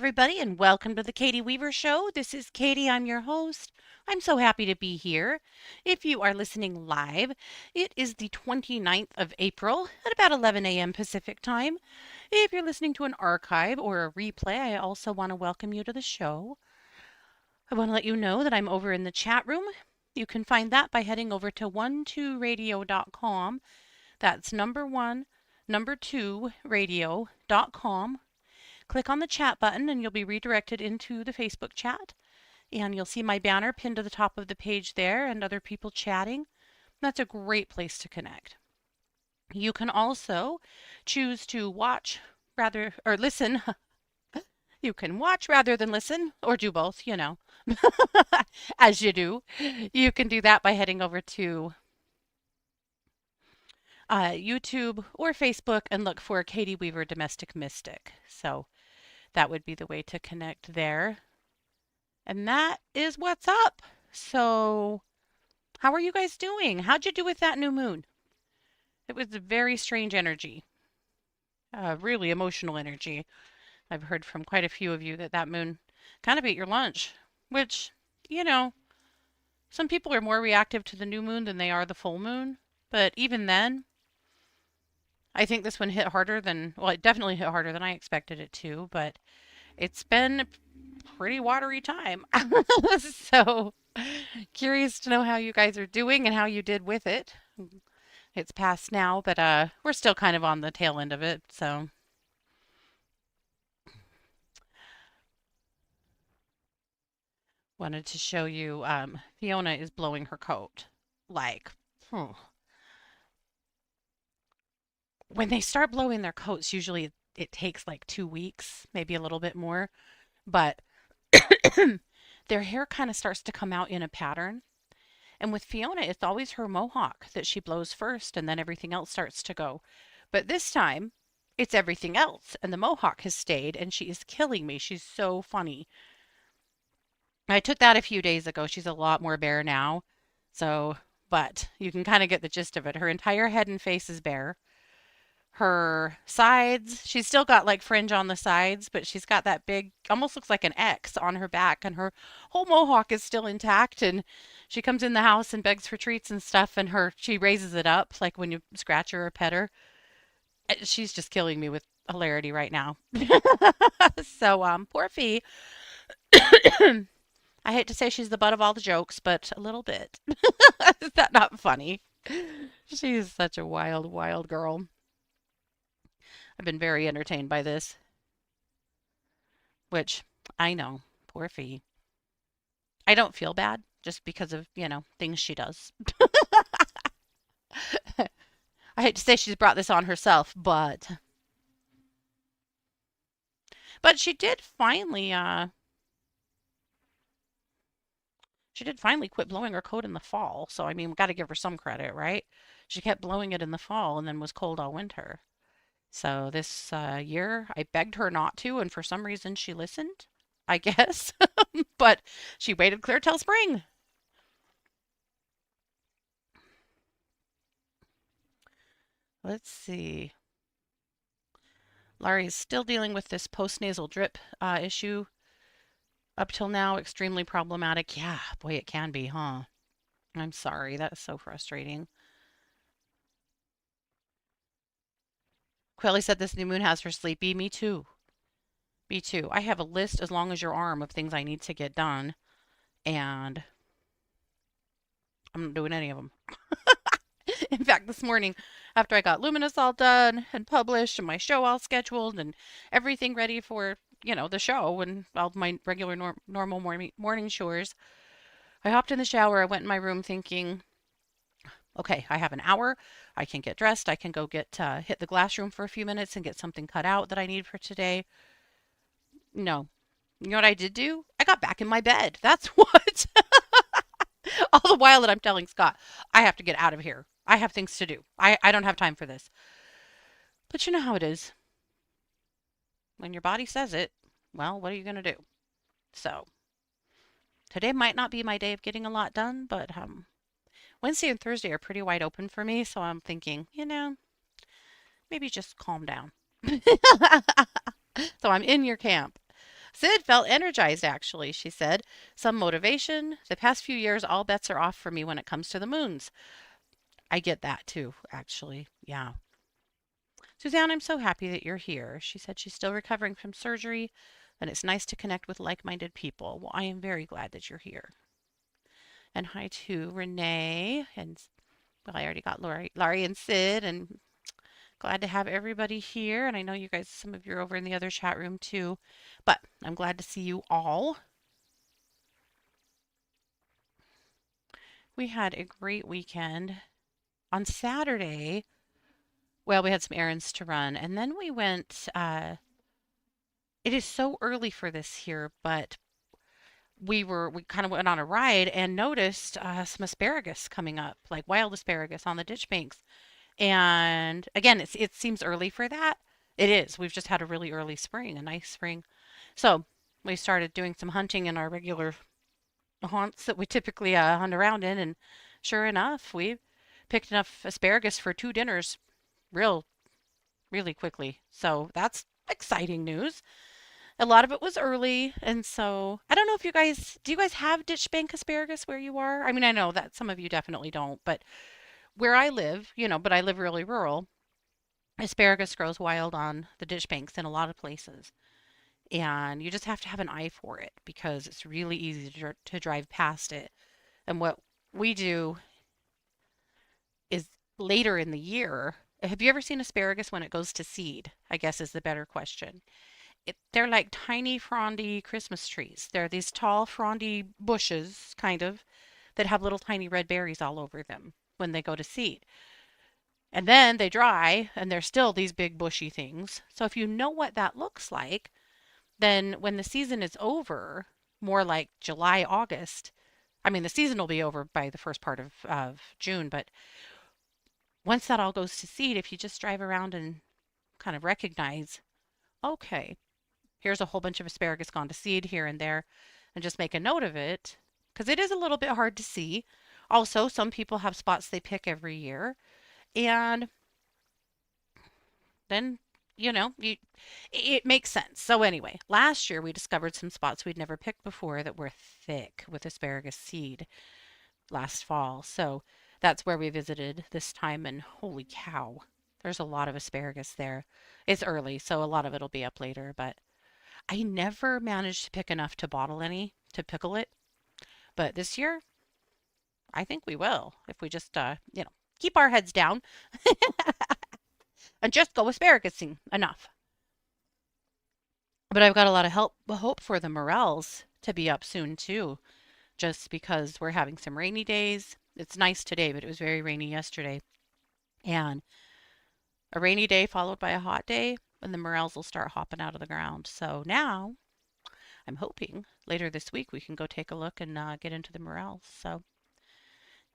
everybody, and welcome to the Katie Weaver Show. This is Katie. I'm your host. I'm so happy to be here. If you are listening live, it is the 29th of April at about 11 a.m. Pacific time. If you're listening to an archive or a replay, I also want to welcome you to the show. I want to let you know that I'm over in the chat room. You can find that by heading over to 12radio.com. That's number one, number two, radio.com. Click on the chat button and you'll be redirected into the Facebook chat. And you'll see my banner pinned to the top of the page there and other people chatting. That's a great place to connect. You can also choose to watch rather, or listen. You can watch rather than listen, or do both, as you do. You can do that by heading over to YouTube or Facebook and look for Katie Weaver Domestic Mystic. So that would be the way to connect there. And that is what's up. So how are you guys doing? How'd you do with that new moon? It was a very strange energy, really emotional energy. I've heard from quite a few of you that moon kind of ate your lunch, which, some people are more reactive to the new moon than they are the full moon. But even then, I think this one hit harder than, well, it definitely hit harder than I expected it to, but it's been a pretty watery time. So curious to know how you guys are doing and how you did with it. It's past now, but we're still kind of on the tail end of it, so. Wanted to show you, Fiona is blowing her coat. Like, when they start blowing their coats, usually it takes like 2 weeks, maybe a little bit more, but their hair kind of starts to come out in a pattern. And with Fiona, it's always her mohawk that she blows first, and then everything else starts to go. But this time, it's everything else, and the mohawk has stayed, and she is killing me. She's so funny. I took that a few days ago. She's a lot more bare now. So, but you can kind of get the gist of it. Her entire head and face is bare. Her sides, she's still got like fringe on the sides, but she's got that big, almost looks like an X on her back, and her whole mohawk is still intact. And she comes in the house and begs for treats and stuff, and she raises it up like when you scratch her or pet her. She's just killing me with hilarity right now. So, poor Fee. I hate to say she's the butt of all the jokes, but a little bit. Is that not funny? She's such a wild, wild girl. I've been very entertained by this, which I know, poor Fee. I don't feel bad just because of, things she does. I hate to say she's brought this on herself, but she did finally quit blowing her coat in the fall. So, I mean, we got to give her some credit, right? She kept blowing it in the fall and then was cold all winter. So this year, I begged her not to, and for some reason she listened, I guess. But she waited clear till spring. Let's see. Laurie's still dealing with this postnasal drip issue. Up till now, extremely problematic. Yeah, boy, it can be, huh? I'm sorry. That is so frustrating. Quelly said this new moon has her sleepy. Me too. Me too. I have a list as long as your arm of things I need to get done, and I'm not doing any of them. In fact, this morning, after I got Luminous all done and published and my show all scheduled and everything ready for, the show and all my regular normal morning chores, I hopped in the shower. I went in my room thinking, okay, I have an hour. I can get dressed. I can go hit the glass room for a few minutes and get something cut out that I need for today. No. You know what I did do? I got back in my bed. That's what. All the while that I'm telling Scott, I have to get out of here. I have things to do. I don't have time for this. But you know how it is. When your body says it, well, what are you going to do? So, today might not be my day of getting a lot done, but Wednesday and Thursday are pretty wide open for me, so I'm thinking, maybe just calm down. So I'm in your camp. Sid felt energized, actually, she said. Some motivation. The past few years, all bets are off for me when it comes to the moons. I get that too, actually. Yeah. Suzanne, I'm so happy that you're here. She said she's still recovering from surgery, and it's nice to connect with like minded people. Well, I am very glad that you're here. And hi to Renee. And well, I already got Laurie and Sid, and glad to have everybody here. And I know you guys, some of you are over in the other chat room too, but I'm glad to see you all. We had a great weekend. On Saturday, well, we had some errands to run, and then we went. It is so early for this here, but we kind of went on a ride and noticed some asparagus coming up, like wild asparagus on the ditch banks. And again, it seems early for that. It is. We've just had a really early spring, a nice spring. So we started doing some hunting in our regular haunts that we typically hunt around in, and sure enough, we picked enough asparagus for 2 dinners real really quickly. So that's exciting news. A lot of it was early, and so I don't know if do you guys have ditch bank asparagus where you are? I mean, I know that some of you definitely don't, but where I live, but I live really rural, asparagus grows wild on the ditch banks in a lot of places. And you just have to have an eye for it because it's really easy to drive past it. And what we do is later in the year. Have you ever seen asparagus when it goes to seed? I guess is the better question. They're like tiny frondy Christmas trees. They're these tall frondy bushes, kind of, that have little tiny red berries all over them when they go to seed. And then they dry and they're still these big bushy things. So if you know what that looks like, then when the season is over, more like July, August, I mean, the season will be over by the first part of June, but once that all goes to seed, if you just drive around and kind of recognize, okay, here's a whole bunch of asparagus gone to seed here and there, and just make a note of it, because it is a little bit hard to see. Also, some people have spots they pick every year, and then it makes sense. So anyway, last year we discovered some spots we'd never picked before that were thick with asparagus seed last fall. So that's where we visited this time, and holy cow, there's a lot of asparagus there. It's early, so a lot of it'll be up later, but I never managed to pick enough to bottle any to pickle it. But this year, I think we will if we just keep our heads down and just go asparagus enough. But I've got a lot of hope for the morels to be up soon too, just because we're having some rainy days. It's nice today, but it was very rainy yesterday. And a rainy day followed by a hot day, and the morels will start hopping out of the ground. So now I'm hoping later this week we can go take a look and get into the morels. So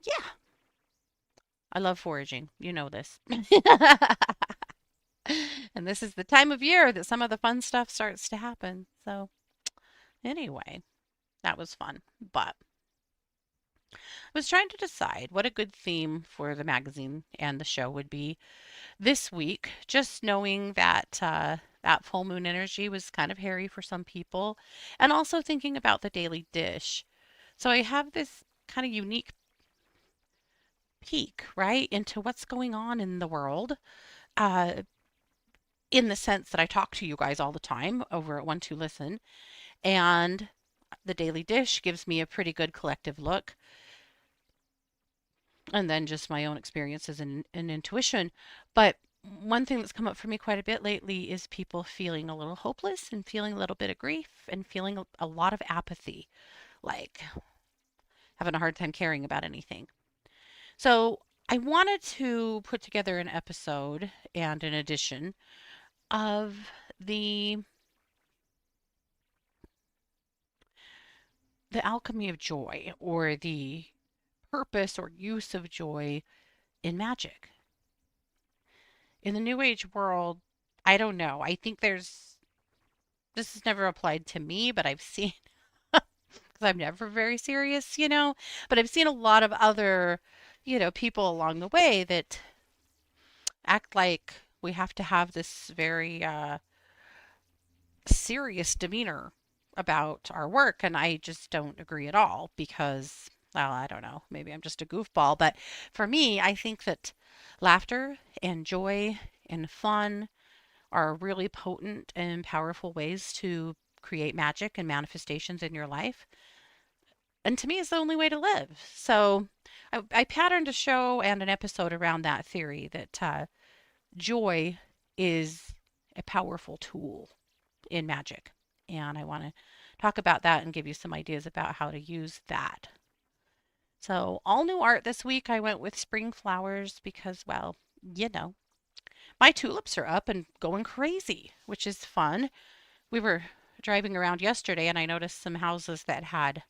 yeah, I love foraging. You know this. And this is the time of year that some of the fun stuff starts to happen. So anyway, that was fun. But I was trying to decide what a good theme for the magazine and the show would be this week, just knowing that that full moon energy was kind of hairy for some people, and also thinking about the daily dish. So I have this kind of unique peek, right, into what's going on in the world, uh, in the sense that I talk to you guys all the time over at One Two Listen, and the daily dish gives me a pretty good collective look, and then just my own experiences and intuition. But one thing that's come up for me quite a bit lately is people feeling a little hopeless and feeling a little bit of grief and feeling a lot of apathy, like having a hard time caring about anything. So I wanted to put together an episode and an edition of the the alchemy of joy, or the purpose or use of joy in magic. In the new age world, I don't know. I think this has never applied to me, but I've seen, because I'm never very serious, but I've seen a lot of other, people along the way that act like we have to have this very serious demeanor. about our work, and I just don't agree at all because, well, I don't know, maybe I'm just a goofball, but for me, I think that laughter and joy and fun are really potent and powerful ways to create magic and manifestations in your life. And to me, it's the only way to live. So I patterned a show and an episode around that theory that joy is a powerful tool in magic. And I want to talk about that and give you some ideas about how to use that. So, all new art this week. I went with spring flowers because, well, you know, my tulips are up and going crazy, which is fun. We were driving around yesterday and I noticed some houses that had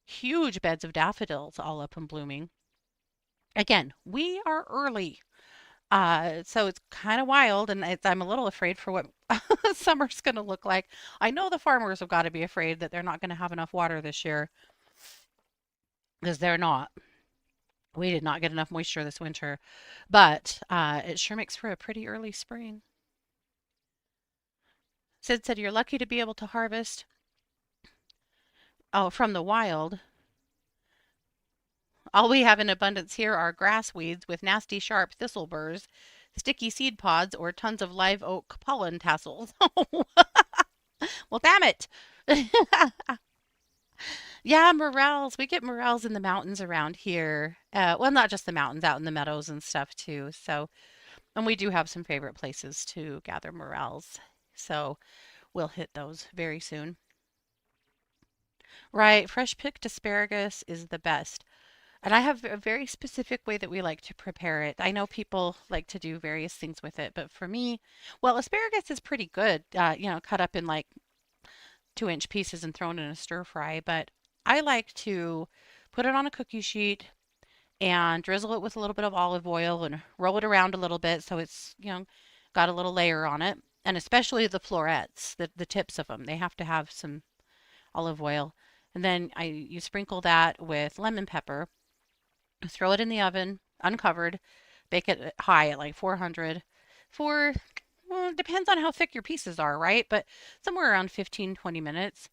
huge beds of daffodils all up and blooming. Again, we are early. So it's kind of wild, and I'm a little afraid for what summer's going to look like. I know the farmers have got to be afraid that they're not going to have enough water this year because they're not. We did not get enough moisture this winter, but it sure makes for a pretty early spring. Sid said you're lucky to be able to harvest from the wild. All we have in abundance here are grass weeds with nasty sharp thistle burrs, sticky seed pods, or tons of live oak pollen tassels. Well, damn it. Yeah, morels. We get morels in the mountains around here. Well, not just the mountains, out in the meadows and stuff too. So, and we do have some favorite places to gather morels. So we'll hit those very soon. Right, fresh picked asparagus is the best. And I have a very specific way that we like to prepare it. I know people like to do various things with it, but for me, well, asparagus is pretty good, cut up in like 2-inch pieces and thrown in a stir fry. But I like to put it on a cookie sheet and drizzle it with a little bit of olive oil and roll it around a little bit so it's, got a little layer on it. And especially the florets, the tips of them, they have to have some olive oil. And then you sprinkle that with lemon pepper, throw it in the oven, uncovered, bake it high at like 400 for, well, it depends on how thick your pieces are, right? But somewhere around 15-20 minutes.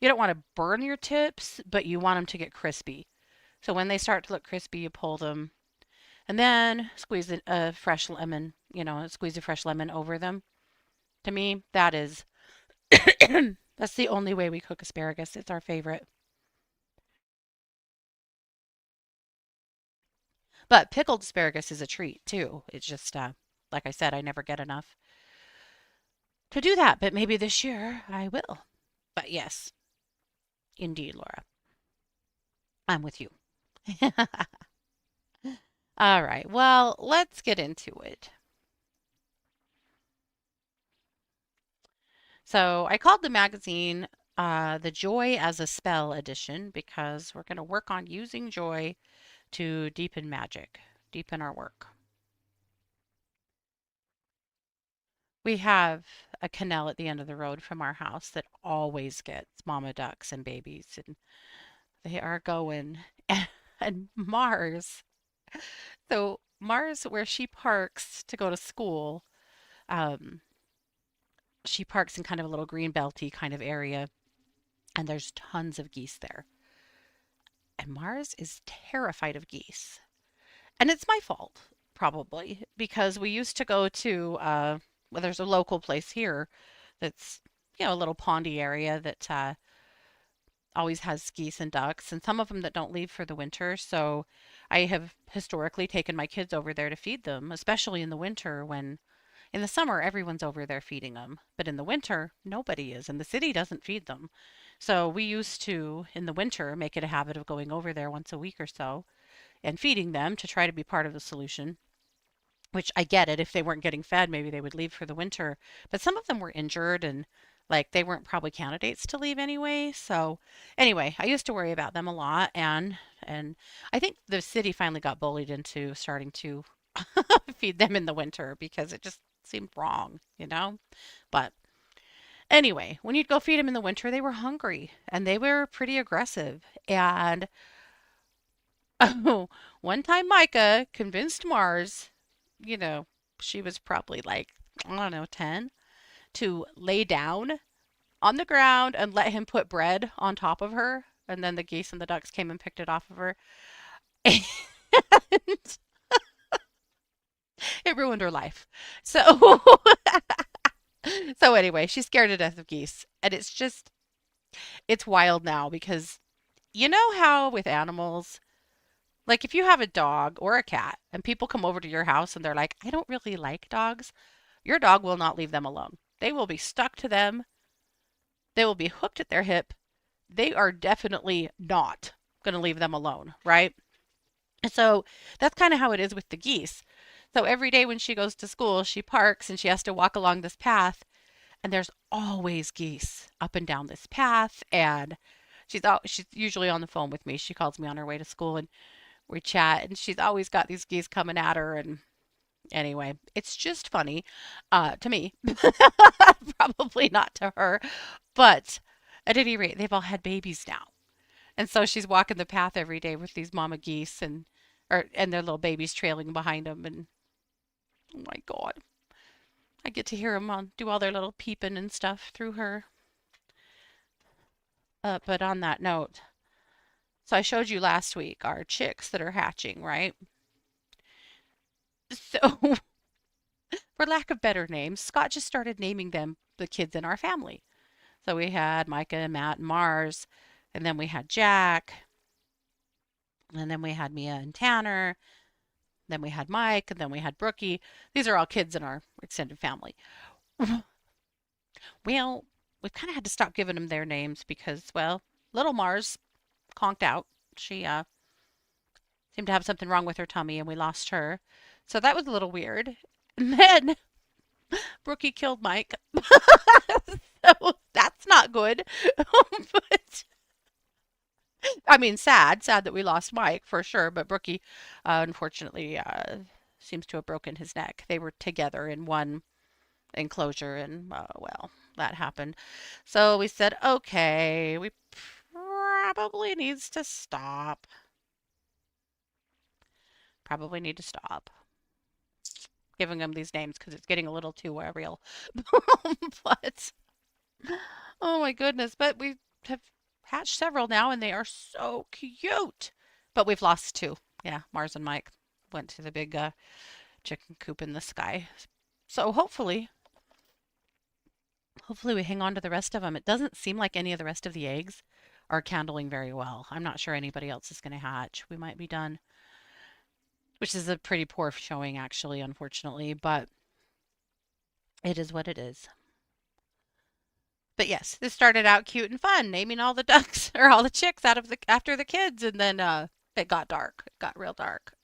You don't want to burn your tips, but you want them to get crispy. So when they start to look crispy, you pull them and then squeeze a fresh lemon, squeeze a fresh lemon over them. To me, that is, that's the only way we cook asparagus. It's our favorite. But pickled asparagus is a treat too. It's just, like I said, I never get enough to do that. But maybe this year I will. But yes, indeed, Laura, I'm with you. All right. Well, let's get into it. So I called the magazine the Joy as a Spell edition because we're going to work on using joy to deepen magic, deepen our work. We have a canal at the end of the road from our house that always gets mama ducks and babies, and they are going. And Mars, so Mars, where she parks to go to school, um, she parks in kind of a little green belty kind of area, and there's tons of geese there. And Mars is terrified of geese. And it's my fault, probably, because we used to go to, well, there's a local place here that's, a little pondy area that always has geese and ducks, and some of them that don't leave for the winter. So I have historically taken my kids over there to feed them, especially in the winter when in the summer everyone's over there feeding them, but in the winter nobody is, and the city doesn't feed them. So we used to, in the winter, make it a habit of going over there once a week or so and feeding them to try to be part of the solution. Which I get it. If they weren't getting fed, maybe they would leave for the winter. But some of them were injured and like they weren't probably candidates to leave anyway. So anyway, I used to worry about them a lot and I think the city finally got bullied into starting to feed them in the winter because it just seemed wrong. But anyway, when you'd go feed them in the winter, they were hungry and they were pretty aggressive. And one time Micah convinced Mars, you know, she was probably like, I don't know, 10, to lay down on the ground and let him put bread on top of her. And then the geese and the ducks came and picked it off of her. And it ruined her life. So, so anyway, she's scared to death of geese. And it's wild now because you know how with animals, like if you have a dog or a cat and people come over to your house and they're like, I don't really like dogs, your dog will not leave them alone. They will be stuck to them. They will be hooked at their hip. They are definitely not going to leave them alone, right? And so that's kind of how it is with the geese. So every day when she goes to school, she parks and she has to walk along this path, and there's always geese up and down this path. And she's usually on the phone with me. She calls me on her way to school, and we chat, and she's always got these geese coming at her. And anyway, it's just funny to me, probably not to her, but at any rate, they've all had babies now. And so she's walking the path every day with these mama geese and their little babies trailing behind them. And oh my God, I get to hear them do all their little peeping and stuff through her. But on that note, so I showed you last week our chicks that are hatching, right? So, for lack of better names, Scott just started naming them the kids in our family. So we had Micah and Matt and Mars, and then we had Jack, and then we had Mia and Tanner, then we had Mike, and then we had Brookie. These are all kids in our extended family. Well, we've kind of had to stop giving them their names because, well, little Mars conked out. She seemed to have something wrong with her tummy, and we lost her. So that was a little weird. And then Brookie killed Mike. So that's not good. But I mean, sad that we lost Mike for sure. But Brookie, unfortunately, seems to have broken his neck. They were together in one enclosure, and well, that happened. So we said, okay, we probably needs to stop. Probably need to stop giving them these names because it's getting a little too real. But oh my goodness! But we have hatched several now, and they are so cute. But we've lost two. Yeah, Mars and Mike went to the big chicken coop in the sky. So hopefully we hang on to the rest of them. It doesn't seem like any of the rest of the eggs are candling very well. I'm not sure anybody else is going to hatch. We might be done, which is a pretty poor showing actually, unfortunately, but it is what it is. But yes, this started out cute and fun, naming all the ducks or all the chicks out of the after the kids, and then it got dark. It got real dark.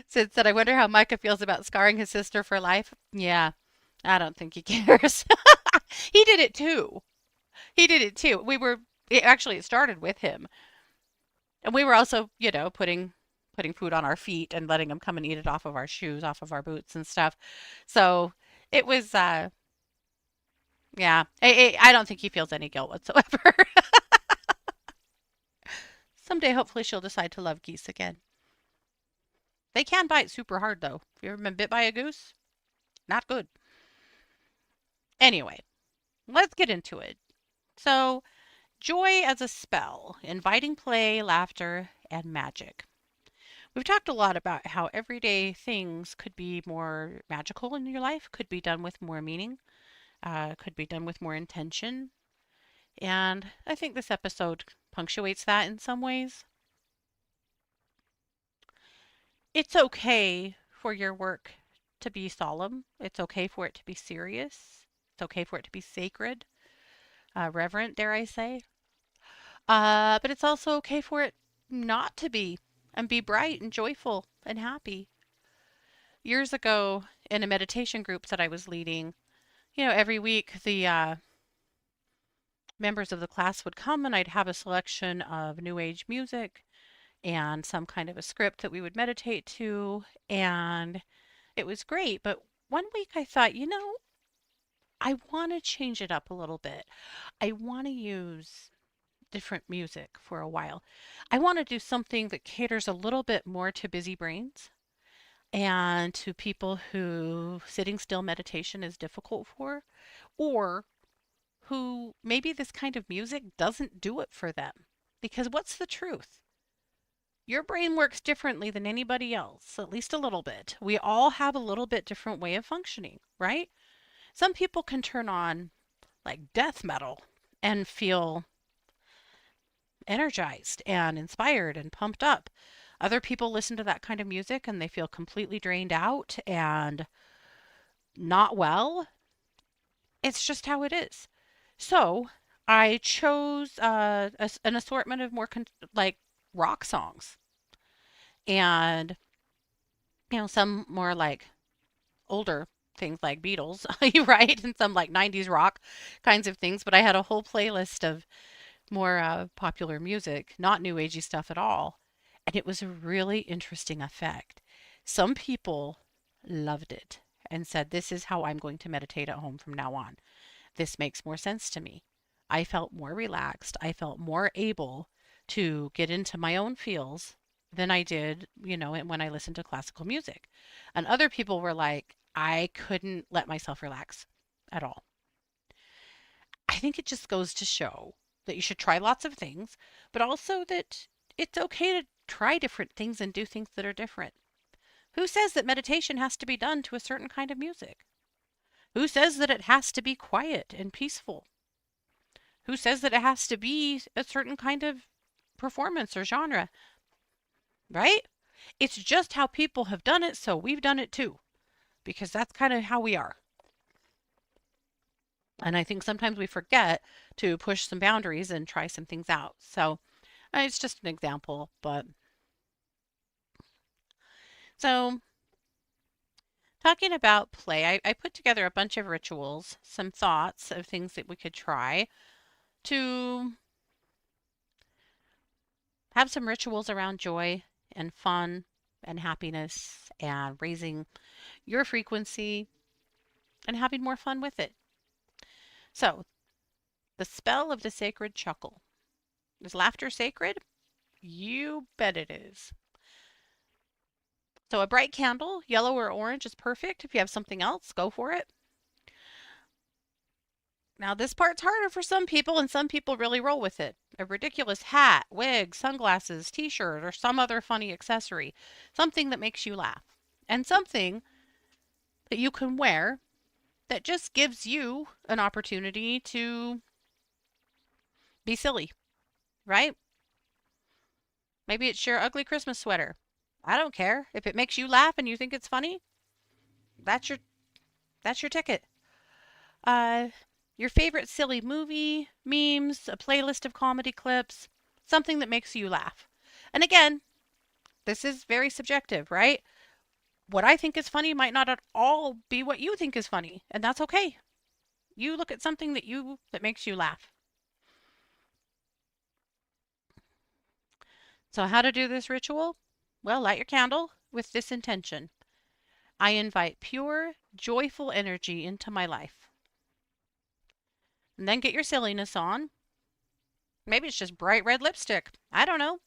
Sid said, I wonder how Micah feels about scarring his sister for life. Yeah, I don't think he cares. He did it too. He did it too. It started with him. And we were also, putting food on our feet and letting him come and eat it off of our shoes, off of our boots and stuff. So it was, yeah, I don't think he feels any guilt whatsoever. Someday, hopefully, she'll decide to love geese again. They can bite super hard, though. Have you ever been bit by a goose? Not good. Anyway, let's get into it. So, joy as a spell, inviting play, laughter, and magic. We've talked a lot about how everyday things could be more magical in your life, could be done with more meaning, could be done with more intention. And I think this episode punctuates that in some ways. It's okay for your work to be solemn. It's okay for it to be serious. It's okay for it to be sacred, reverent, dare I say. But it's also okay for it not to be and be bright and joyful and happy. Years ago, in a meditation group that I was leading, every week the members of the class would come and I'd have a selection of New Age music and some kind of a script that we would meditate to. And it was great. But one week I thought, I want to change it up a little bit. I want to use different music for a while. I want to do something that caters a little bit more to busy brains and to people who sitting still meditation is difficult for, or who maybe this kind of music doesn't do it for them. Because what's the truth? Your brain works differently than anybody else, at least a little bit. We all have a little bit different way of functioning, right? Some people can turn on like death metal and feel energized and inspired and pumped up. Other people listen to that kind of music and they feel completely drained out and not well. It's just how it is. So I chose an assortment of more like rock songs and, some more like older things like Beatles, right? And some like 90s rock kinds of things. But I had a whole playlist of more popular music, not new agey stuff at all. And it was a really interesting effect. Some people loved it and said, "This is how I'm going to meditate at home from now on. This makes more sense to me." I felt more relaxed. I felt more able to get into my own feels than I did, when I listened to classical music. And other people were like, I couldn't let myself relax at all. I think it just goes to show that you should try lots of things, but also that it's okay to try different things and do things that are different. Who says that meditation has to be done to a certain kind of music? Who says that it has to be quiet and peaceful? Who says that it has to be a certain kind of performance or genre, right? It's just how people have done it, so we've done it too, because that's kind of how we are. And I think sometimes we forget to push some boundaries and try some things out. So it's just an example, but so talking about play, I put together a bunch of rituals, some thoughts of things that we could try to have some rituals around joy and fun and happiness and raising your frequency and having more fun with it. So, the spell of the sacred chuckle. Is laughter sacred? You bet it is. So, a bright candle, yellow or orange, is perfect. If you have something else, go for it. Now, this part's harder for some people, and some people really roll with it. A ridiculous hat, wig, sunglasses, t shirt, or some other funny accessory. Something that makes you laugh. And something that you can wear that just gives you an opportunity to be silly, right? Maybe it's your ugly Christmas sweater. I don't care. If it makes you laugh and you think it's funny, that's your that's your ticket. Uh your favorite silly movie, memes, a playlist of comedy clips, something that makes you laugh. And again, this is very subjective, right? What I think is funny might not at all be what you think is funny, and that's okay. You look at something that makes you laugh. So how to do this ritual? Well, light your candle with this intention. I invite pure, joyful energy into my life. And then get your silliness on. Maybe it's just bright red lipstick. I don't know.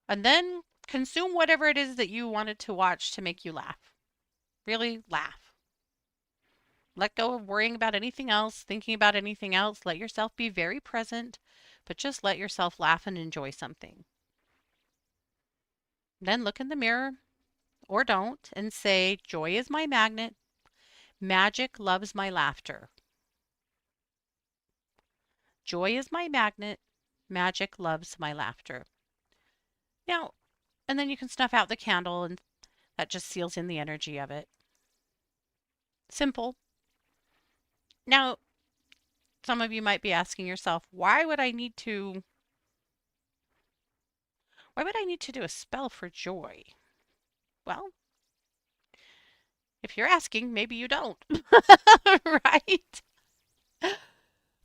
And then consume whatever it is that you wanted to watch to make you laugh. Really laugh. Let go of worrying about anything else, thinking about anything else. Let yourself be very present, but just let yourself laugh and enjoy something. Then look in the mirror, or don't, and say, "Joy is my magnet. Magic loves my laughter. Joy is my magnet. Magic loves my laughter." Now, and then you can snuff out the candle, and that just seals in the energy of it. Simple. Now, some of you might be asking yourself, why would I need to do a spell for joy? Well, if you're asking, maybe you don't. Right?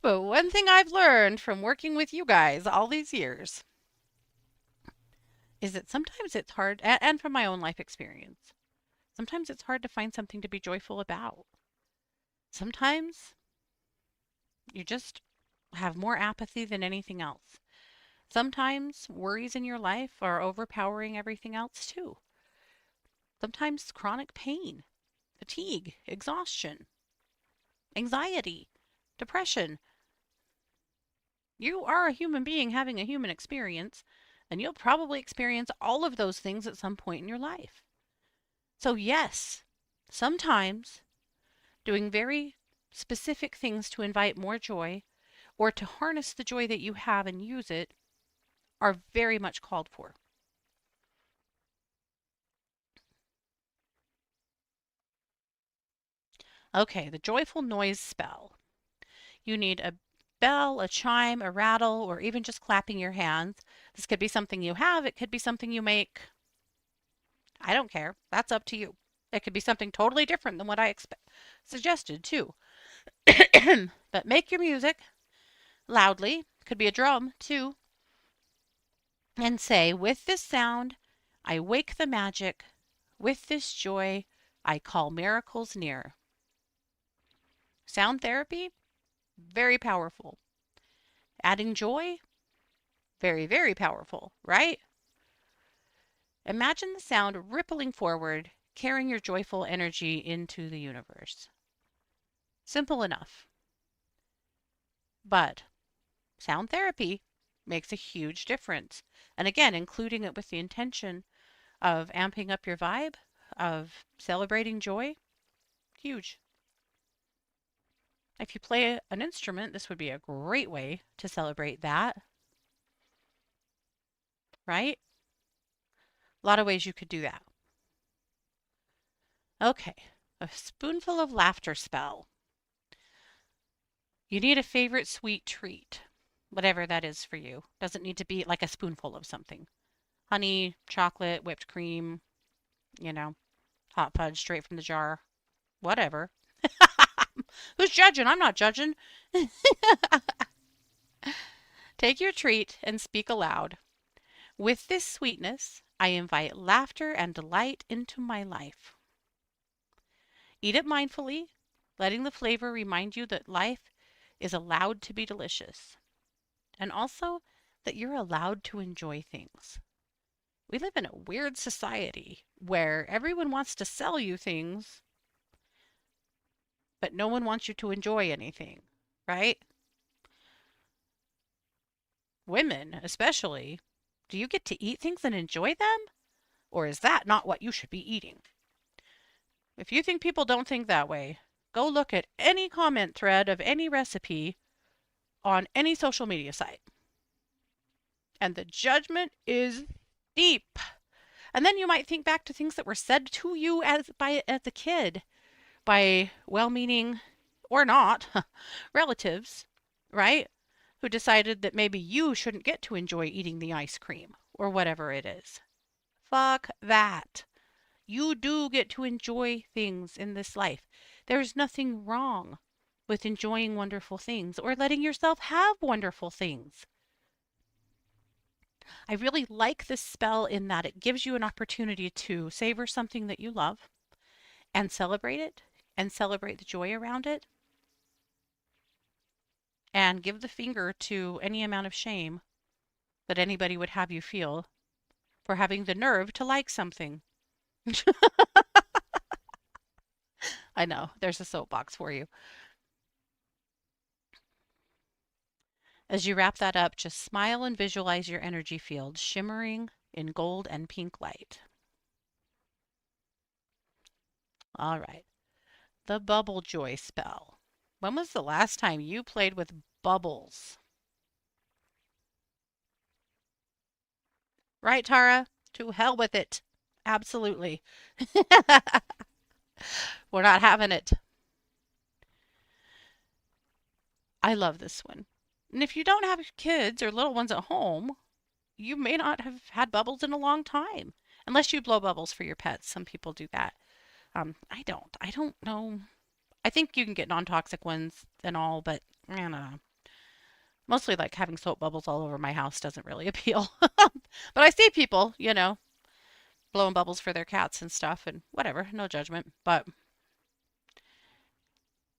But one thing I've learned from working with you guys all these years is that sometimes it's hard, and from my own life experience, sometimes it's hard to find something to be joyful about. Sometimes you just have more apathy than anything else. Sometimes worries in your life are overpowering everything else too. Sometimes chronic pain fatigue, exhaustion, anxiety, depression. You are a human being having a human experience, and you'll probably experience all of those things at some point in your life. So, yes, sometimes doing very specific things to invite more joy or to harness the joy that you have and use it are very much called for. Okay, the joyful noise spell. You need a bell, a chime, a rattle, or even just clapping your hands. This could be something you have, it could be something you make. I don't care. That's up to you. It could be something totally different than what I suggested, too. But make your music loudly. Could be a drum, too. And say, with this sound, I wake the magic. With this joy, I call miracles near. Sound therapy, very powerful. Adding joy, very, very powerful, right? Imagine the sound rippling forward, carrying your joyful energy into the universe. Simple enough. But sound therapy makes a huge difference. And again, including it with the intention of amping up your vibe, of celebrating joy, huge. If you play an instrument, this would be a great way to celebrate that, right? A lot of ways you could do that. Okay, a spoonful of laughter spell. You need a favorite sweet treat, whatever that is for you. Doesn't need to be like a spoonful of something. Honey, chocolate, whipped cream, you know, hot fudge straight from the jar, whatever. Who's judging? I'm not judging. Take your treat and speak aloud. With this sweetness, I invite laughter and delight into my life. Eat it mindfully, letting the flavor remind you that life is allowed to be delicious, and also that you're allowed to enjoy things. We live in a weird society where everyone wants to sell you things, but no one wants you to enjoy anything, right? Women, especially, do you get to eat things and enjoy them? Or is that not what you should be eating? If you think people don't think that way, go look at any comment thread of any recipe on any social media site. And the judgment is deep. And then you might think back to things that were said to you as a kid by well-meaning or not relatives, right? Who decided that maybe you shouldn't get to enjoy eating the ice cream or whatever it is. Fuck that. You do get to enjoy things in this life. There's nothing wrong with enjoying wonderful things or letting yourself have wonderful things. I really like this spell in that it gives you an opportunity to savor something that you love and celebrate it and celebrate the joy around it and give the finger to any amount of shame that anybody would have you feel for having the nerve to like something. I know, there's a soapbox for you. As you wrap that up, just smile and visualize your energy field shimmering in gold and pink light. All right. The bubble joy spell. When was the last time you played with bubbles? Right, Tara? To hell with it. Absolutely. We're not having it. I love this one. And if you don't have kids or little ones at home, you may not have had bubbles in a long time. Unless you blow bubbles for your pets. Some people do that. I don't. I don't know. I think you can get non-toxic ones and all, but I don't know. Mostly like having soap bubbles all over my house doesn't really appeal. But I see people, blowing bubbles for their cats and stuff and whatever, no judgment. But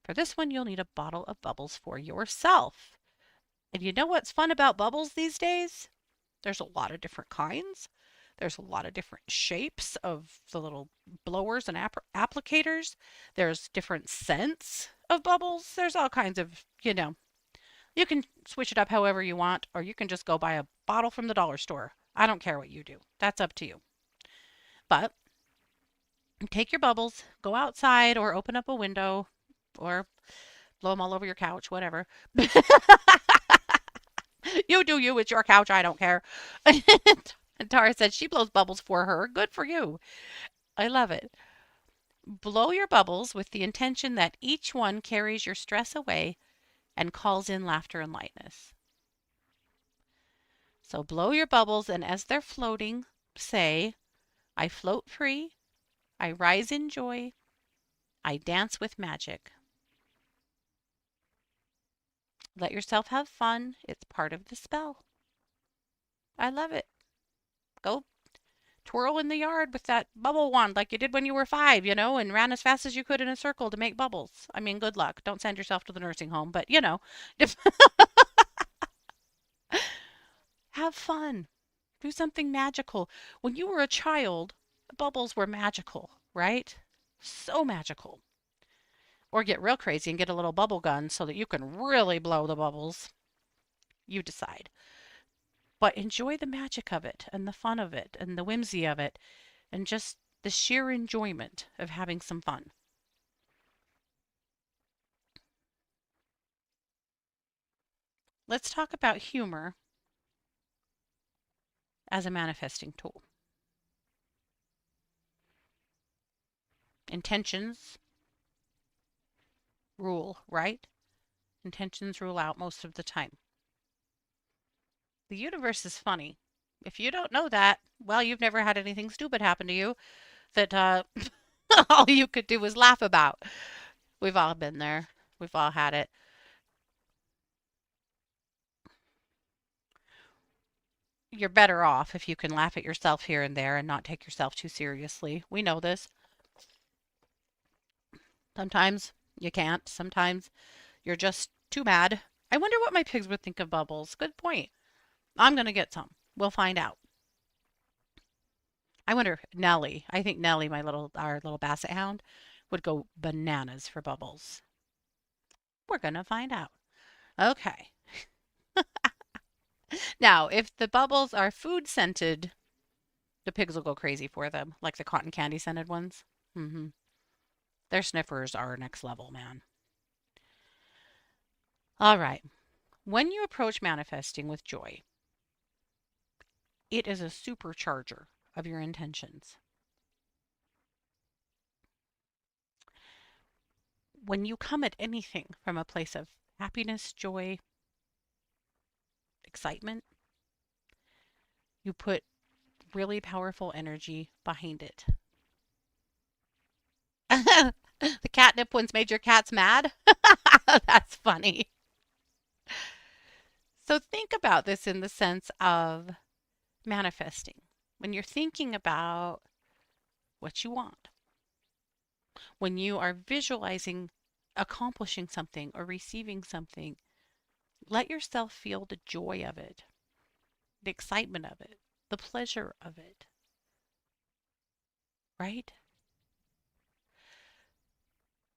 for this one, you'll need a bottle of bubbles for yourself. And you know what's fun about bubbles these days? There's a lot of different kinds. There's a lot of different shapes of the little blowers and applicators. There's different scents of bubbles. There's all kinds of, you can switch it up however you want, or you can just go buy a bottle from the dollar store. I don't care what you do. That's up to you. But take your bubbles, go outside or open up a window or blow them all over your couch, whatever. You do you. It's your couch. I don't care. And Tara said she blows bubbles for her. Good for you. I love it. Blow your bubbles with the intention that each one carries your stress away and calls in laughter and lightness. So blow your bubbles, and as they're floating, say, I float free, I rise in joy, I dance with magic. Let yourself have fun. It's part of the spell. I love it. Go twirl in the yard with that bubble wand like you did when you were 5, and ran as fast as you could in a circle to make bubbles. I mean, good luck. Don't send yourself to the nursing home, but have fun. Do something magical. When you were a child, bubbles were magical, right? So magical. Or get real crazy and get a little bubble gun so that you can really blow the bubbles. You decide. But enjoy the magic of it and the fun of it and the whimsy of it and just the sheer enjoyment of having some fun. Let's talk about humor as a manifesting tool. Intentions rule, right? Intentions rule out most of the time. The universe is funny. If you don't know that, well, you've never had anything stupid happen to you that all you could do was laugh about. We've all been there. We've all had it. You're better off if you can laugh at yourself here and there and not take yourself too seriously. We know this. Sometimes you can't. Sometimes you're just too mad. I wonder what my pigs would think of bubbles. Good point. I'm going to get some. We'll find out. I wonder if Nellie, I think Nellie, our little basset hound, would go bananas for bubbles. We're going to find out. Okay. Now, if the bubbles are food scented, the pigs will go crazy for them, like the cotton candy scented ones. Their sniffers are next level, man. All right. When you approach manifesting with joy, it is a supercharger of your intentions. When you come at anything from a place of happiness, joy, excitement, you put really powerful energy behind it. The catnip ones made your cats mad? That's funny. So think about this in the sense of manifesting. When you're thinking about what you want, when you are visualizing accomplishing something or receiving something, let yourself feel the joy of it, the excitement of it, the pleasure of it, right?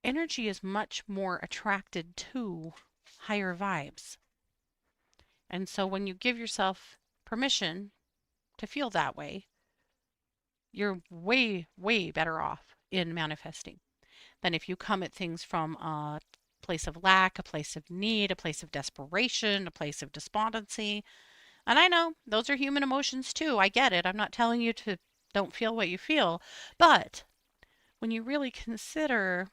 Energy is much more attracted to higher vibes. And so when you give yourself permission to feel that way, you're way, way better off in manifesting than if you come at things from a place of lack, a place of need, a place of desperation, a place of despondency. And I know those are human emotions too. I get it. I'm not telling you to don't feel what you feel. But when you really consider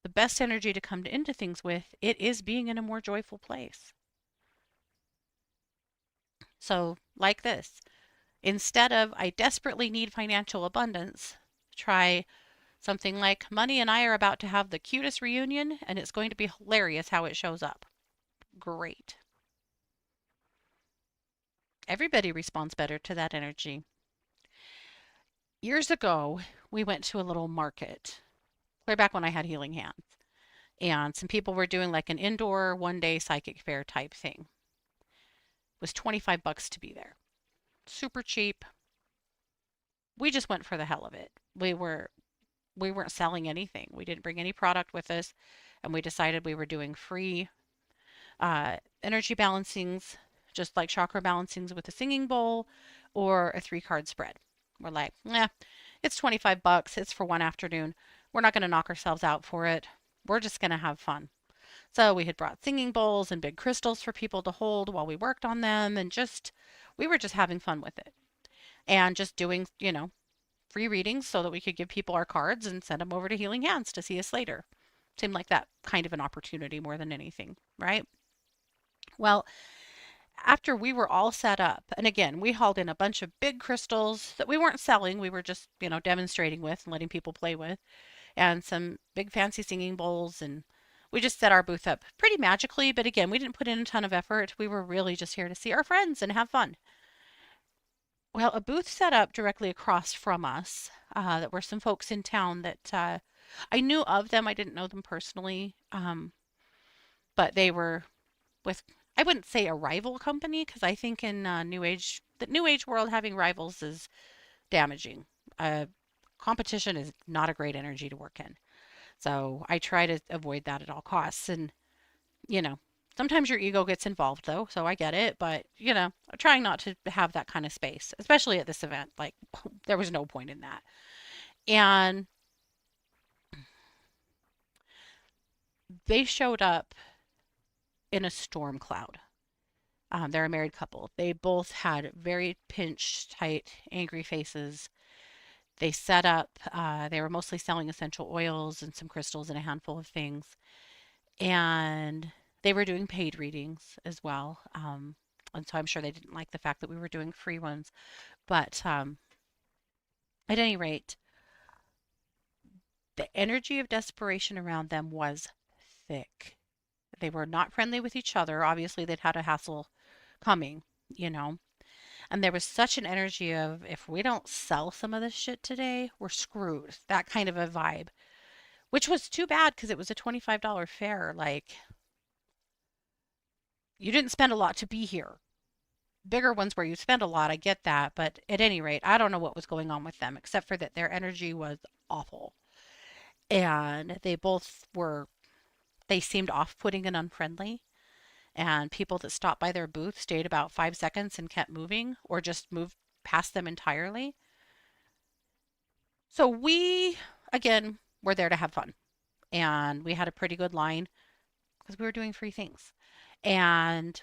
the best energy to come into things with, it is being in a more joyful place. So, like this, instead of I desperately need financial abundance, try something like Money and I are about to have the cutest reunion and it's going to be hilarious how it shows up. Great. Everybody responds better to that energy. Years ago, we went to a little market, clear back when I had healing hands, and some people were doing like an indoor 1-day psychic fair type thing. It was $25 to be there. super cheap. We just went for the hell of it. We weren't selling anything. We didn't bring any product with us, and we decided we were doing free energy balancings, just like chakra balancings with a singing bowl or a 3 card spread. We're like, nah, it's 25 bucks. It's for one afternoon. We're not going to knock ourselves out for it. We're just going to have fun. So we had brought singing bowls and big crystals for people to hold while we worked on them, and we were just having fun with it and just doing, free readings so that we could give people our cards and send them over to Healing Hands to see us later. Seemed like that kind of an opportunity more than anything, right? Well, after we were all set up, and again, we hauled in a bunch of big crystals that we weren't selling, we were just, demonstrating with and letting people play with, and some big fancy singing bowls, and we just set our booth up pretty magically, but again, we didn't put in a ton of effort. We were really just here to see our friends and have fun. Well, a booth set up directly across from us. That were some folks in town that I knew of them. I didn't know them personally, but they were with, I wouldn't say a rival company because I think in the New Age world, having rivals is damaging. Competition is not a great energy to work in. So I try to avoid that at all costs. And, you know, sometimes your ego gets involved though, so I get it. But, I'm trying not to have that kind of space, especially at this event. Like, there was no point in that. And they showed up in a storm cloud. They're a married couple. They both had very pinched, tight, angry faces. They set up, they were mostly selling essential oils and some crystals and a handful of things. And they were doing paid readings as well. And so I'm sure they didn't like the fact that we were doing free ones. But at any rate, the energy of desperation around them was thick. They were not friendly with each other. Obviously, they'd had a hassle coming, you know. And there was such an energy of if we don't sell some of this shit today, we're screwed. That kind of a vibe, which was too bad because it was a $25 fare. Like, you didn't spend a lot to be here. Bigger ones where you spend a lot, I get that. But at any rate, I don't know what was going on with them except for that their energy was awful. And they seemed off putting and unfriendly. And people that stopped by their booth stayed about 5 seconds and kept moving or just moved past them entirely. So we, again, were there to have fun. And we had a pretty good line because we were doing free things. And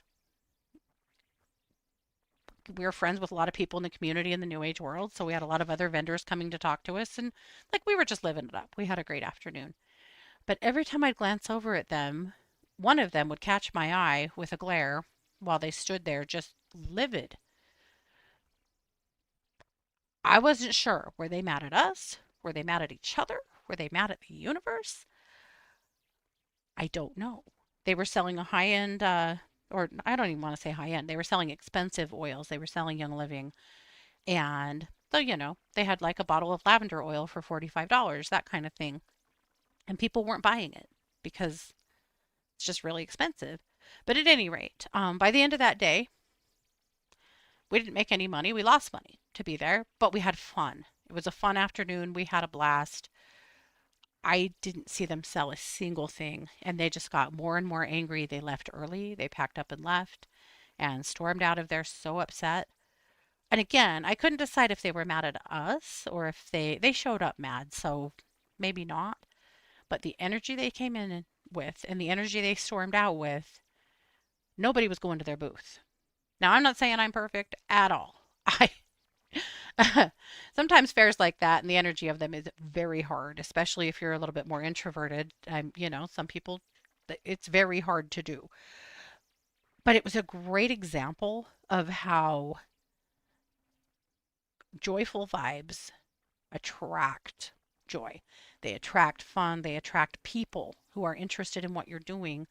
we were friends with a lot of people in the community in the New Age world. So we had a lot of other vendors coming to talk to us. And like we were just living it up. We had a great afternoon. But every time I'd glance over at them, one of them would catch my eye with a glare while they stood there just livid. I wasn't sure. Were they mad at us? Were they mad at each other? Were they mad at the universe? I don't know. They were selling a high end, or I don't even want to say high end. They were selling expensive oils. They were selling Young Living. And so, they had like a bottle of lavender oil for $45, that kind of thing. And people weren't buying it because it's just really expensive. But at any rate, by the end of that day, we didn't make any money. We lost money to be there, but we had fun. It was a fun afternoon. We had a blast. I didn't see them sell a single thing, and they just got more and more angry. They left early. They packed up and left and stormed out of there so upset. And again, I couldn't decide if they were mad at us or if they showed up mad, so maybe not. But the energy they came in with and the energy they stormed out with, nobody was going to their booth. Now, I'm not saying I'm perfect at all. I sometimes fairs like that and the energy of them is very hard, especially if you're a little bit more introverted. Some people, it's very hard to do. But it was a great example of how joyful vibes attract joy. They attract fun. They attract people who are interested in what you're doing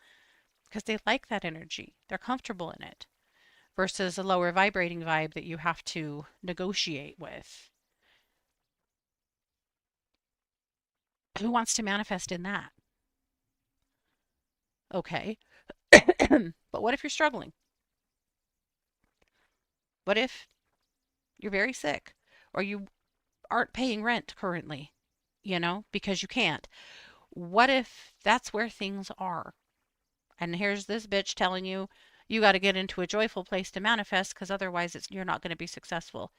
because they like that energy. They're comfortable in it versus a lower vibrating vibe that you have to negotiate with. Who wants to manifest in that? Okay. But what if you're struggling? What if You're very sick, or you aren't paying rent currently, because you can't. What if that's where things are? And here's this bitch telling you you got to get into a joyful place to manifest because otherwise you're not going to be successful.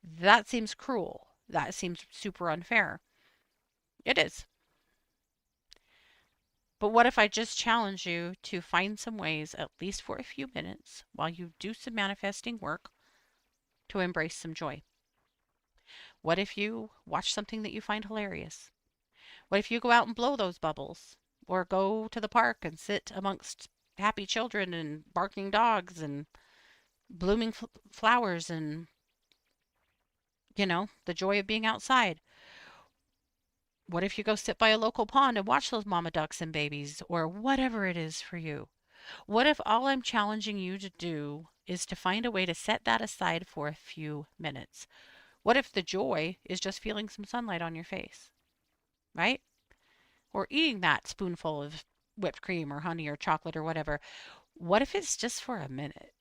That seems cruel. That seems super unfair. It is. But what if I just challenge you to find some ways, at least for a few minutes, while you do some manifesting work, to embrace some joy? What if you watch something that you find hilarious? What if you go out and blow those bubbles? Or go to the park and sit amongst happy children and barking dogs and blooming flowers and, the joy of being outside? What if you go sit by a local pond and watch those mama ducks and babies or whatever it is for you? What if all I'm challenging you to do is to find a way to set that aside for a few minutes? What if the joy is just feeling some sunlight on your face, right? Or eating that spoonful of whipped cream or honey or chocolate or whatever? What if it's just for a minute?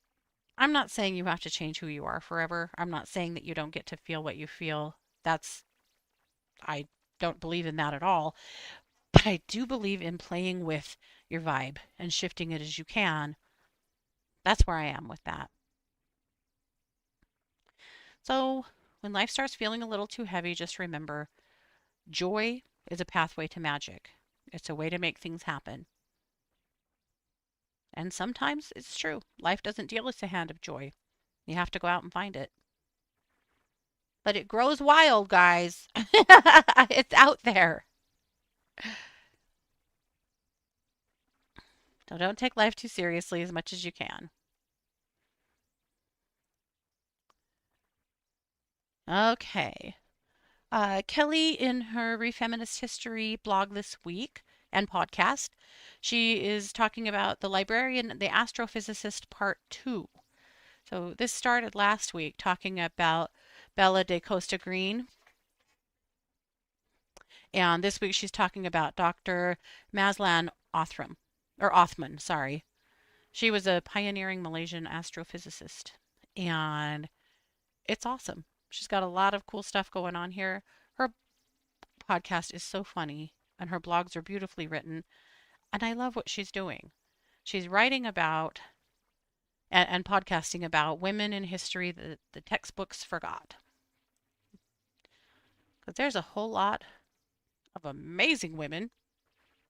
I'm not saying you have to change who you are forever. I'm not saying that you don't get to feel what you feel. I don't believe in that at all. But I do believe in playing with your vibe and shifting it as you can. That's where I am with that. So when life starts feeling a little too heavy, just remember joy is a pathway to magic. It's a way to make things happen. And sometimes it's true. Life doesn't deal us a hand of joy. You have to go out and find it. But it grows wild, guys. It's out there. So don't take life too seriously as much as you can. Okay. Kelly, in her Refeminist History blog this week and podcast, she is talking about The Librarian and the Astrophysicist Part 2. So this started last week talking about Bella de Costa Green. And this week she's talking about Dr. Maslan Othman, sorry. She was a pioneering Malaysian astrophysicist. And it's awesome. She's got a lot of cool stuff going on here. Her podcast is so funny and her blogs are beautifully written. And I love what she's doing. She's writing about and podcasting about women in history that the textbooks forgot. Because there's a whole lot of amazing women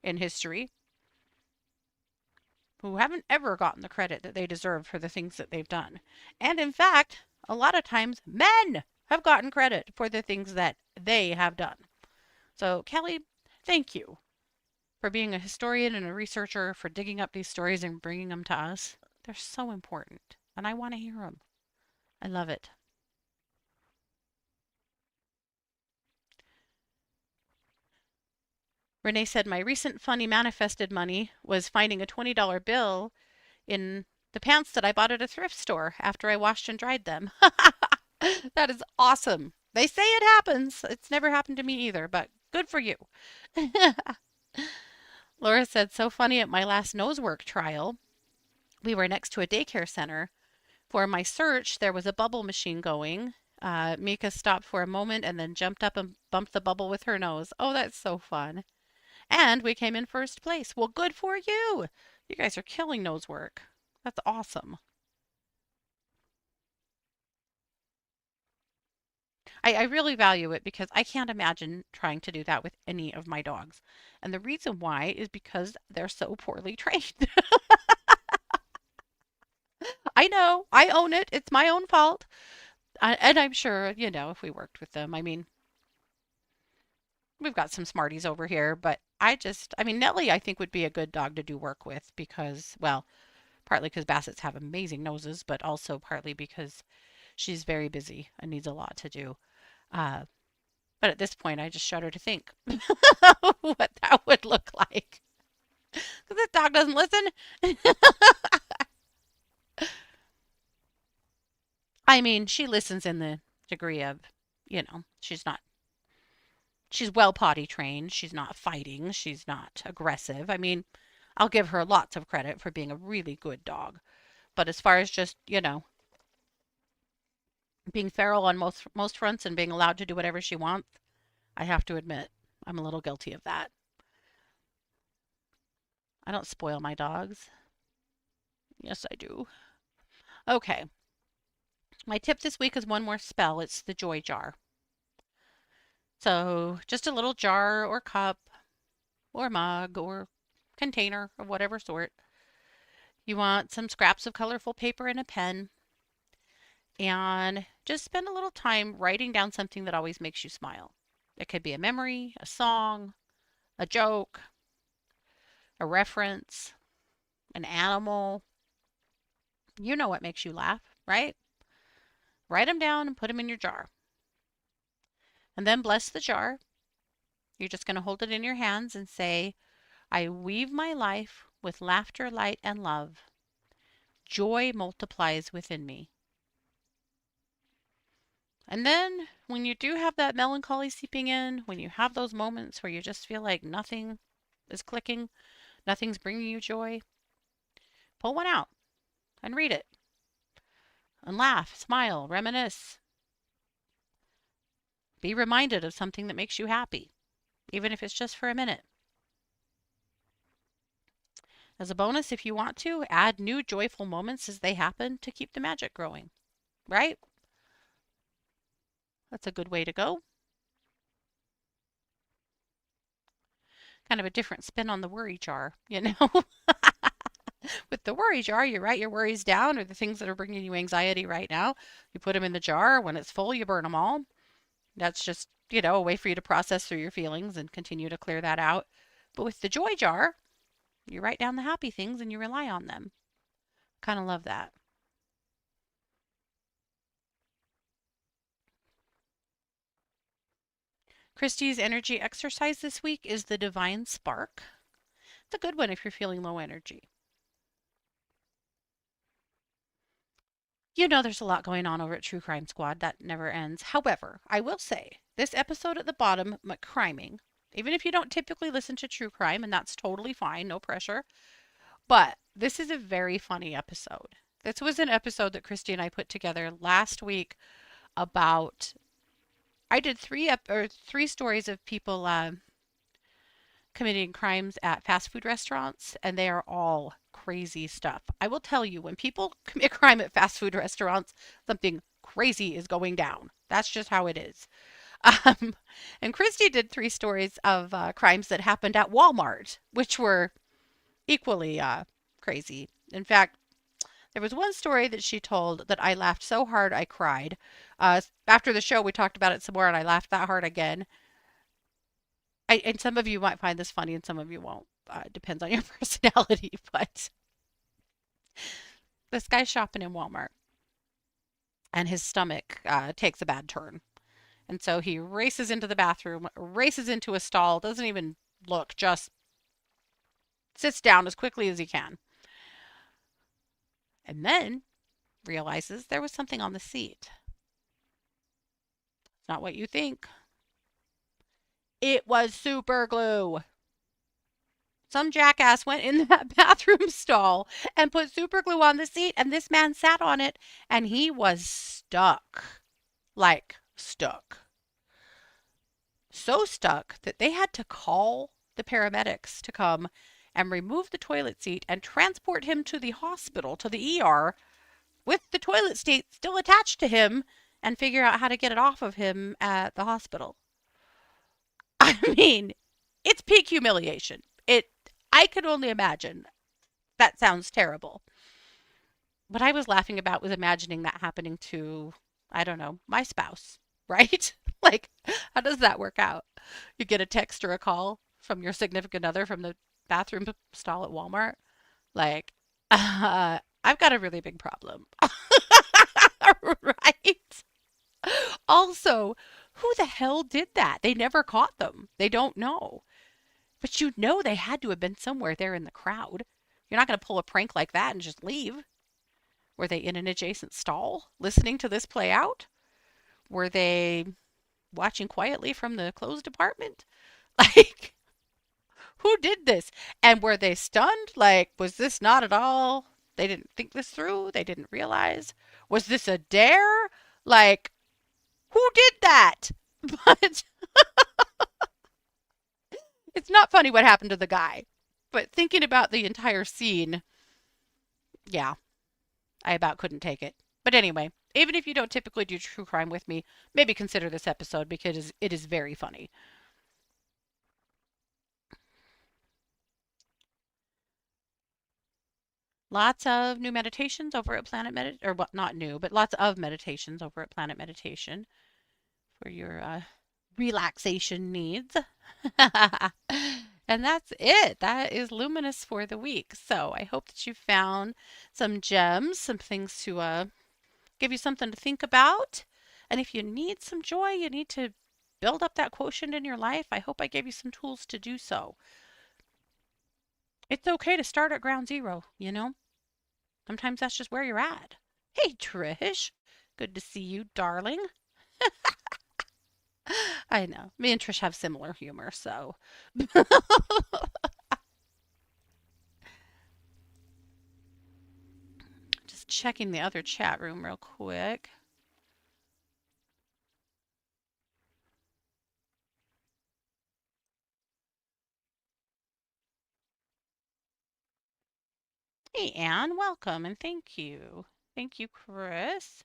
in history who haven't ever gotten the credit that they deserve for the things that they've done. And in fact, a lot of times men have gotten credit for the things that they have done. So, Kelly, thank you for being a historian and a researcher, for digging up these stories and bringing them to us. They're so important, and I want to hear them. I love it. Renee said, my recent funny manifested money was finding a $20 bill in the pants that I bought at a thrift store after I washed and dried them. That is awesome. They say it happens. It's never happened to me either, but good for you. Laura said, so funny at my last nosework trial. We were next to a daycare center. For my search, there was a bubble machine going. Mika stopped for a moment and then jumped up and bumped the bubble with her nose. Oh, that's so fun. And we came in first place. Well, good for you. You guys are killing nosework. That's awesome. I really value it because I can't imagine trying to do that with any of my dogs. And the reason why is because they're so poorly trained. I know. I own it. It's my own fault. And I'm sure, if we worked with them, I mean, we've got some smarties over here, but Nellie, I think would be a good dog to do work with because, well, partly because Bassets have amazing noses, but also partly because she's very busy and needs a lot to do. Uh, but at this point, I just shudder to think what that would look like. Because this dog doesn't listen. I mean, she listens in the degree of, she's well potty trained. She's not fighting. She's not aggressive. I mean, I'll give her lots of credit for being a really good dog. But as far as just, Being feral on most fronts and being allowed to do whatever she wants, I have to admit, I'm a little guilty of that. I don't spoil my dogs. Yes, I do. Okay, my tip this week is one more spell. It's the joy jar. So just a little jar or cup or mug or container of whatever sort. You want some scraps of colorful paper and a pen, and just spend a little time writing down something that always makes you smile. It could be a memory, a song, a joke, a reference, an animal. You know what makes you laugh, right? Write them down and put them in your jar. And then bless the jar. You're just going to hold it in your hands and say, I weave my life with laughter, light, and love. Joy multiplies within me. And then when you do have that melancholy seeping in, when you have those moments where you just feel like nothing is clicking, nothing's bringing you joy, pull one out and read it and laugh, smile, reminisce. Be reminded of something that makes you happy, even if it's just for a minute. As a bonus, if you want to, add new joyful moments as they happen to keep the magic growing, right? That's a good way to go. Kind of a different spin on the worry jar, you know? With the worry jar, you write your worries down or the things that are bringing you anxiety right now. You put them in the jar. When it's full, you burn them all. That's just, a way for you to process through your feelings and continue to clear that out. But with the joy jar, you write down the happy things and you rely on them. Kind of love that. Christy's energy exercise this week is the Divine Spark. It's a good one if you're feeling low energy. There's a lot going on over at True Crime Squad. That never ends. However, I will say this episode at the bottom, McCriming, even if you don't typically listen to true crime, and that's totally fine, no pressure, but this is a very funny episode. This was an episode that Christy and I put together last week about. I did three stories of people committing crimes at fast food restaurants, and they are all crazy stuff. I will tell you, when people commit crime at fast food restaurants, something crazy is going down. That's just how it is. Um, and Christy did three stories of crimes that happened at Walmart, which were equally crazy. In fact, there was one story that she told that I laughed so hard I cried. After the show, we talked about it some more, and I laughed that hard again. And some of you might find this funny, and some of you won't. It depends on your personality. But this guy's shopping in Walmart, and his stomach takes a bad turn. And so he races into the bathroom, races into a stall, doesn't even look, just sits down as quickly as he can. And then realizes there was something on the seat. It's not what you think. It was super glue. Some jackass went in that bathroom stall and put super glue on the seat, and this man sat on it, and he was stuck. Like, stuck. So stuck that they had to call the paramedics to come and remove the toilet seat and transport him to the hospital, to the ER, with the toilet seat still attached to him, and figure out how to get it off of him at the hospital. I mean, it's peak humiliation. I could only imagine. That sounds terrible. What I was laughing about was imagining that happening to, I don't know, my spouse, right? Like, how does that work out? You get a text or a call from your significant other from the bathroom stall at Walmart. Like, I've got a really big problem. Right? Also, who the hell did that? They never caught them. They don't know. But they had to have been somewhere there in the crowd. You're not going to pull a prank like that and just leave. Were they in an adjacent stall listening to this play out? Were they watching quietly from the clothes department? Like, who did this? And were they stunned? Like, was this not at all? They didn't think this through? They didn't realize? Was this a dare? Like, who did that? But it's not funny what happened to the guy. But thinking about the entire scene, yeah, I about couldn't take it. But anyway, even if you don't typically do true crime with me, maybe consider this episode because it is very funny. Lots of new meditations over at Planet Medit, or what, not new, but lots of meditations over at Planet Meditation for your relaxation needs. And that's it. That is Luminous for the week. So I hope that you found some gems, some things to give you something to think about. And if you need some joy, you need to build up that quotient in your life. I hope I gave you some tools to do so. It's okay to start at ground zero, you know? Sometimes that's just where you're at. Hey, Trish. Good to see you, darling. I know. Me and Trish have similar humor, so. Just checking the other chat room real quick. Hey, Anne, welcome and thank you. Thank you, Chris.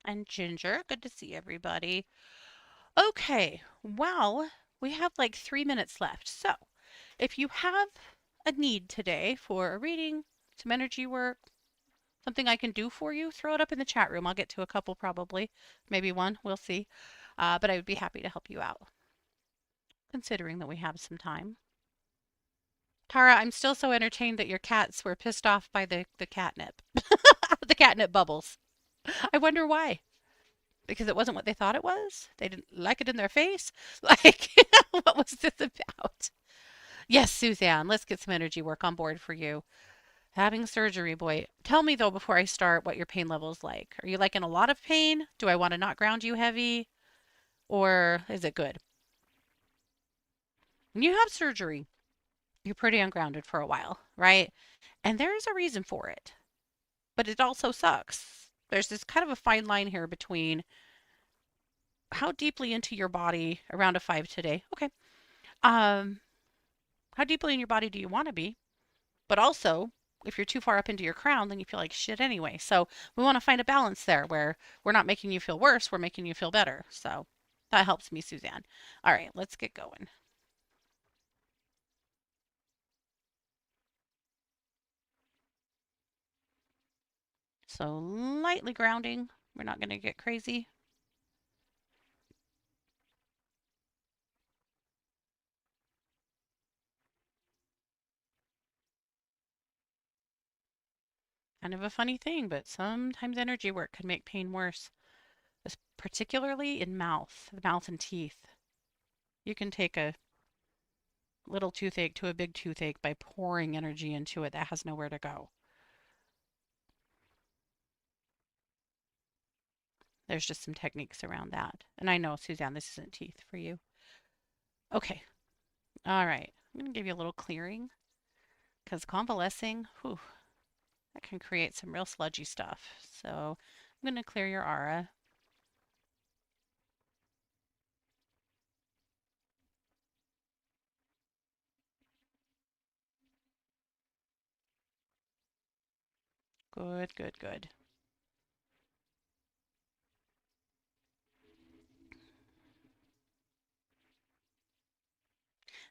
And Ginger. Good to see everybody. Okay, well, we have like 3 minutes left. So, if you have a need today for a reading, some energy work, something I can do for you, throw it up in the chat room. I'll get to a couple probably, maybe one, we'll see. But I would be happy to help you out, considering that we have some time. Tara, I'm still so entertained that your cats were pissed off by the catnip, the catnip bubbles. I wonder why. Because it wasn't what they thought it was? They didn't like it in their face? Like, what was this about? Yes, Suzanne, let's get some energy work on board for you. Having surgery, boy. Tell me though before I start what your pain level is like. Are you like in a lot of pain? Do I want to not ground you heavy? Or is it good? When you have surgery, you're pretty ungrounded for a while, right? And there's a reason for it. But it also sucks. There's this kind of a fine line here between how deeply into your body around a 5 today. Okay. Um, how deeply in your body do you want to be? But also, if you're too far up into your crown, then you feel like shit anyway. So we want to find a balance there where we're not making you feel worse, we're making you feel better. So that helps me, Suzanne. All right, let's get going. So lightly grounding. We're not going to get crazy. Kind of a funny thing, but sometimes energy work can make pain worse, particularly in mouth and teeth. You can take a little toothache to a big toothache by pouring energy into it that has nowhere to go. There's just some techniques around that. And I know, Suzanne, this isn't teeth for you. Okay. All right. I'm going to give you a little clearing because convalescing, whew, that can create some real sludgy stuff. So I'm going to clear your aura. Good, good, good.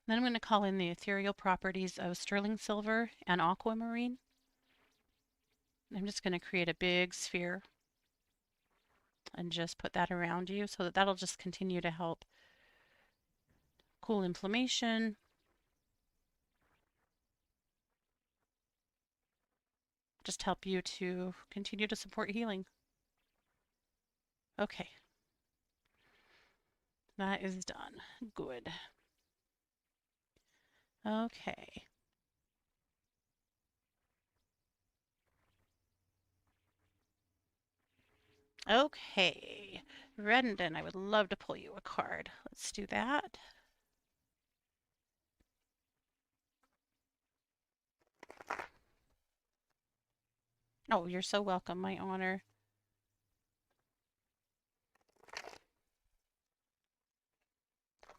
Then I'm going to call in the ethereal properties of sterling silver and aquamarine. I'm just going to create a big sphere and just put that around you so that that'll just continue to help cool inflammation, just help you to continue to support healing. Okay, that is done. Good. Okay. Okay. Redden, I would love to pull you a card. Let's do that. Oh, you're so welcome, my honor.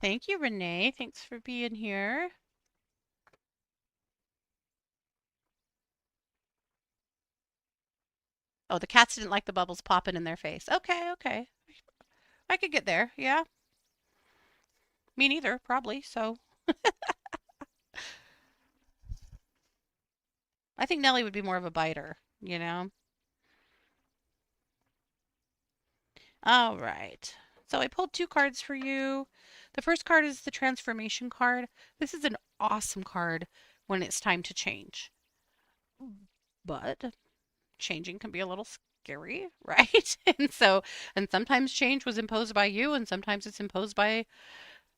Thank you, Renee. Thanks for being here. Oh, the cats didn't like the bubbles popping in their face. Okay, okay. I could get there. Yeah. Me neither, probably. So I think Nellie would be more of a biter, you know? All right. So I pulled two cards for you. The first card is the transformation card. This is an awesome card when it's time to change. But changing can be a little scary, right? And sometimes change was imposed by you, and sometimes it's imposed by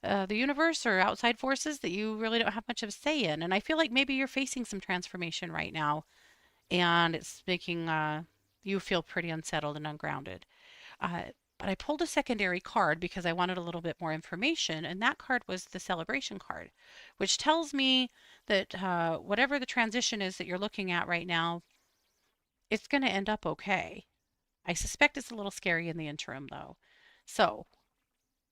the universe or outside forces that you really don't have much of a say in. And I feel like maybe you're facing some transformation right now, and it's making you feel pretty unsettled and ungrounded. Uh, but I pulled a secondary card because I wanted a little bit more information, and that card was the celebration card, which tells me that whatever the transition is that you're looking at right now, it's going to end up okay. I suspect it's a little scary in the interim, though. So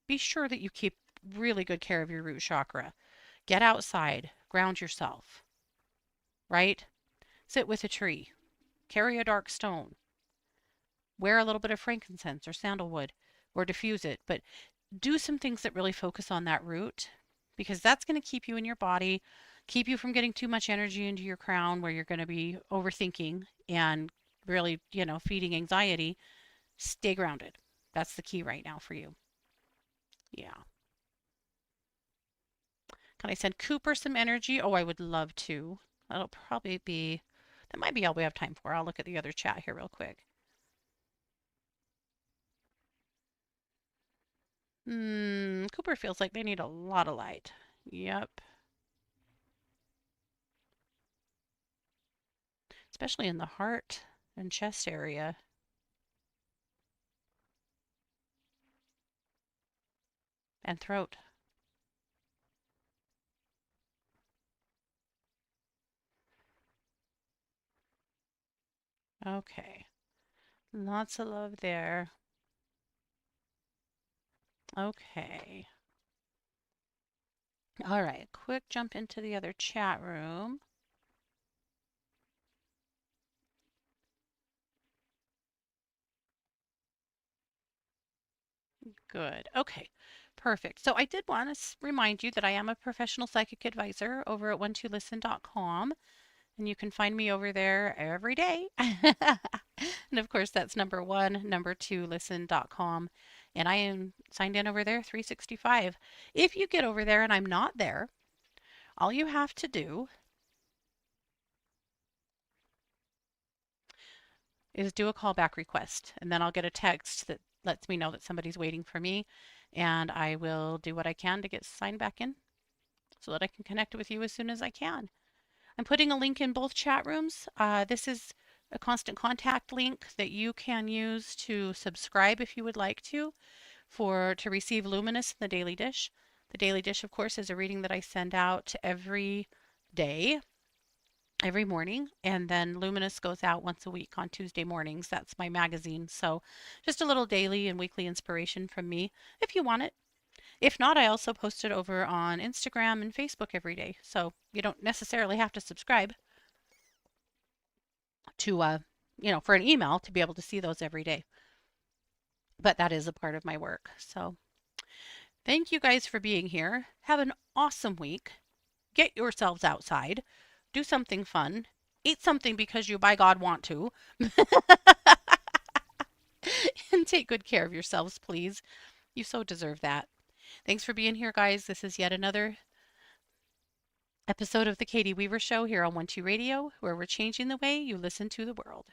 be sure that you keep really good care of your root chakra. Get outside, ground yourself, right? Sit with a tree, carry a dark stone, wear a little bit of frankincense or sandalwood, or diffuse it. But do some things that really focus on that root because that's going to keep you in your body, keep you from getting too much energy into your crown where you're going to be overthinking and really, feeding anxiety. Stay grounded. That's the key right now for you. Yeah. Can I send Cooper some energy? Oh, I would love to. That'll probably be, that might be all we have time for. I'll look at the other chat here real quick. Cooper feels like they need a lot of light. Yep. Especially in the heart and chest area and throat. Okay. Lots of love there. Okay. All right. Quick jump into the other chat room. Good. Okay. Perfect. So I did want to remind you that I am a professional psychic advisor over at 12listen.com, and you can find me over there every day. And of course, that's number one, number two, listen.com. And I am signed in over there 365. If you get over there and I'm not there, all you have to do is do a callback request, and then I'll get a text that lets me know that somebody's waiting for me, and I will do what I can to get signed back in so that I can connect with you as soon as I can. I'm putting a link in both chat rooms. This is a constant contact link that you can use to subscribe if you would like to receive Luminous in the Daily Dish. The Daily Dish, of course, is a reading that I send out every day, every morning, and then Luminous goes out once a week on Tuesday mornings. That's my magazine. So just a little daily and weekly inspiration from me if you want it. If not, I also post it over on Instagram and Facebook every day. So you don't necessarily have to subscribe to for an email to be able to see those every day. But that is a part of my work. So thank you guys for being here. Have an awesome week. Get yourselves outside. Do something fun. Eat something because you, by God, want to. And take good care of yourselves, please. You so deserve that. Thanks for being here, guys. This is yet another episode of The Katie Weaver Show here on 12 Radio, where we're changing the way you listen to the world.